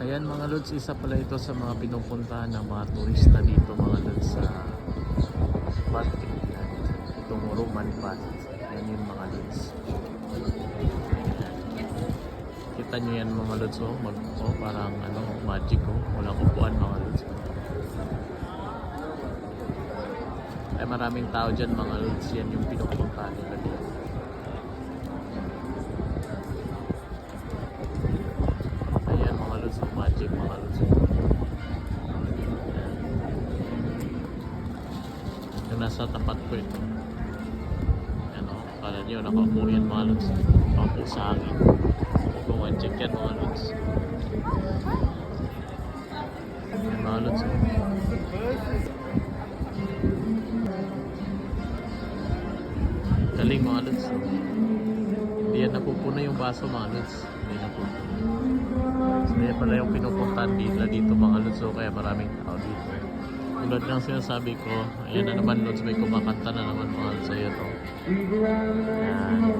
Ayan mga lods, isa pala ito sa mga pinupuntahan ng mga turista dito mga lods sa Baltic Island. Itong Roman Bath. Yan yun mga lods. Kita nyo yan mga lods, oh, parang ano, magic, oh. Walang upuan mga lods. Ay maraming tao dyan mga lods, yan yung pinupuntahan nila dito. Ayan mga lods, oh, magic mga lods. Yung nasa tapat ko ito. Ayan, oh, kala nyo nakaupo yan mga lods. Nakaupo sa hangin. Kung magic yan mga lods. Ayan mga lods, oh. Galing mga lods. Hindi yan napupuno yung baso mga lods. Hindi napupuno. So yan pala yung pinupuntahan nila dito mga lods. So kaya maraming tao dito. Tulad ng sinasabi ko, ayan na naman lods. May kumakanta na naman mga lods. Ayan o. Ayan.